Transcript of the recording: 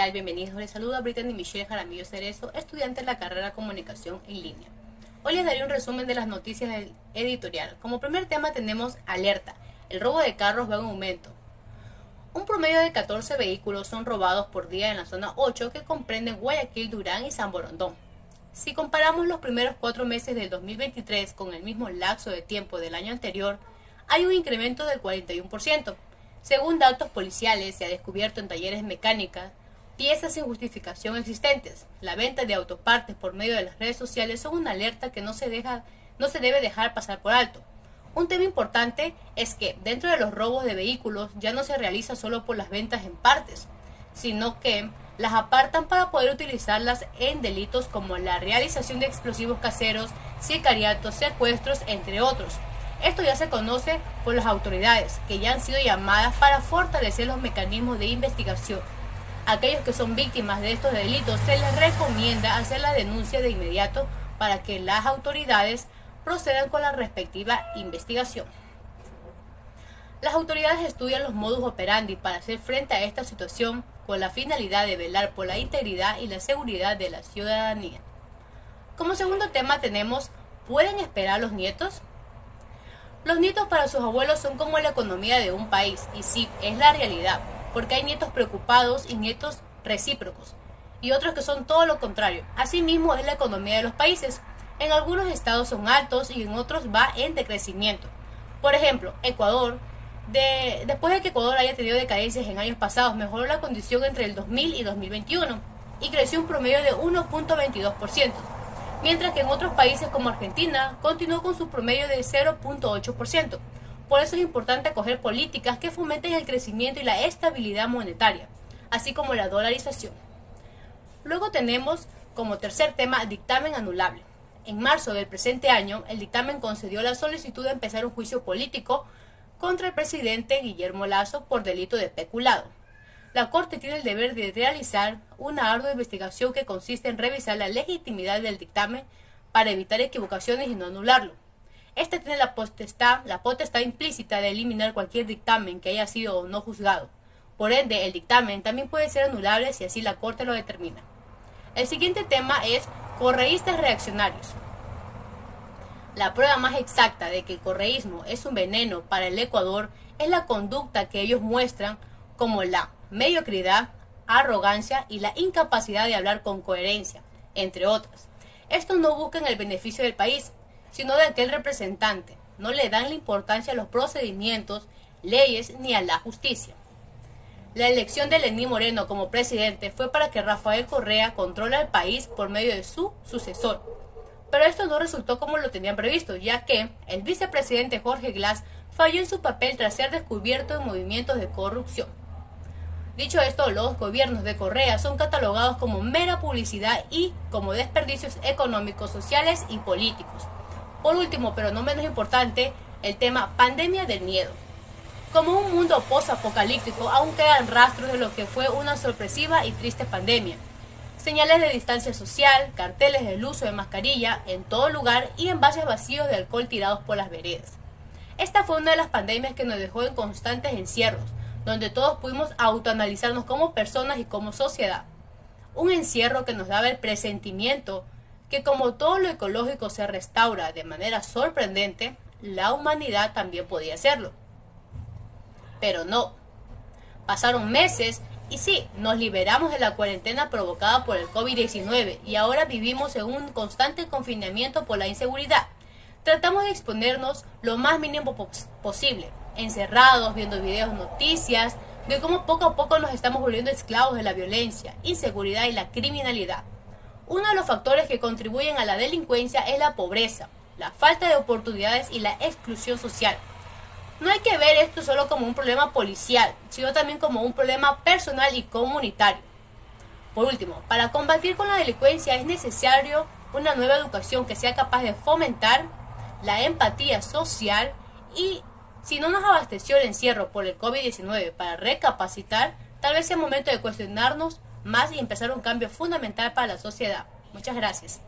tal? Bienvenidos. Les saluda Brittany Michelle Jaramillo Cerezo, estudiante de la carrera Comunicación en Línea. Hoy les daré un resumen de las noticias del editorial. Como primer tema tenemos alerta. El robo de carros va en aumento. Un promedio de 14 vehículos son robados por día en la zona 8, que comprenden Guayaquil, Durán y San Borondón. Si comparamos los primeros 4 meses del 2023 con el mismo lapso de tiempo del año anterior, hay un incremento del 41%. Según datos policiales, se ha descubierto en talleres mecánicas piezas sin justificación existentes. La venta de autopartes por medio de las redes sociales son una alerta que no se debe dejar pasar por alto. Un tema importante es que dentro de los robos de vehículos ya no se realiza solo por las ventas en partes, sino que las apartan para poder utilizarlas en delitos como la realización de explosivos caseros, sicariatos, secuestros, entre otros. Esto ya se conoce por las autoridades, que ya han sido llamadas para fortalecer los mecanismos de investigación. A aquellos que son víctimas de estos delitos se les recomienda hacer la denuncia de inmediato para que las autoridades procedan con la respectiva investigación. Las autoridades estudian los modus operandi para hacer frente a esta situación con la finalidad de velar por la integridad y la seguridad de la ciudadanía. Como segundo tema tenemos, ¿pueden esperar los nietos? Los nietos para sus abuelos son como la economía de un país, y sí, es la realidad, porque hay nietos preocupados y nietos recíprocos, y otros que son todo lo contrario. Asimismo es la economía de los países. En algunos estados son altos y en otros va en decrecimiento. Por ejemplo, Ecuador, después de que Ecuador haya tenido decadencias en años pasados, mejoró la condición entre el 2000 y 2021 y creció un promedio de 1.22%. Mientras que en otros países como Argentina continuó con su promedio de 0.8%. Por eso es importante acoger políticas que fomenten el crecimiento y la estabilidad monetaria, así como la dolarización. Luego tenemos como tercer tema dictamen anulable. En marzo del presente año, el dictamen concedió la solicitud de empezar un juicio político contra el presidente Guillermo Lasso por delito de peculado. La Corte tiene el deber de realizar una ardua investigación que consiste en revisar la legitimidad del dictamen para evitar equivocaciones y no anularlo. Este tiene la potestad implícita de eliminar cualquier dictamen que haya sido o no juzgado. Por ende, el dictamen también puede ser anulable si así la Corte lo determina. El siguiente tema es correístas reaccionarios. La prueba más exacta de que el correísmo es un veneno para el Ecuador es la conducta que ellos muestran, como la mediocridad, arrogancia y la incapacidad de hablar con coherencia, entre otras. Estos no buscan el beneficio del país, sino de aquel representante. No le dan la importancia a los procedimientos, leyes ni a la justicia. La elección de Lenín Moreno como presidente fue para que Rafael Correa controle el país por medio de su sucesor. Pero esto no resultó como lo tenían previsto, ya que el vicepresidente Jorge Glass falló en su papel tras ser descubierto en movimientos de corrupción. Dicho esto, los gobiernos de Correa son catalogados como mera publicidad y como desperdicios económicos, sociales y políticos. Por último, pero no menos importante, el tema pandemia del miedo. Como un mundo post-apocalíptico, aún quedan rastros de lo que fue una sorpresiva y triste pandemia. Señales de distancia social, carteles del uso de mascarilla en todo lugar y envases vacíos de alcohol tirados por las veredas. Esta fue una de las pandemias que nos dejó en constantes encierros, donde todos pudimos autoanalizarnos como personas y como sociedad. Un encierro que nos daba el presentimiento que como todo lo ecológico se restaura de manera sorprendente, la humanidad también podía hacerlo. Pero no. Pasaron meses y sí, nos liberamos de la cuarentena provocada por el COVID-19 y ahora vivimos en un constante confinamiento por la inseguridad. Tratamos de exponernos lo más mínimo posible, encerrados, viendo videos, noticias, de cómo poco a poco nos estamos volviendo esclavos de la violencia, inseguridad y la criminalidad. Uno de los factores que contribuyen a la delincuencia es la pobreza, la falta de oportunidades y la exclusión social. No hay que ver esto solo como un problema policial, sino también como un problema personal y comunitario. Por último, para combatir con la delincuencia es necesario una nueva educación que sea capaz de fomentar la empatía social y si no nos abasteció el encierro por el COVID-19 para recapacitar, tal vez sea momento de cuestionarnos más y empezar un cambio fundamental para la sociedad. Muchas gracias.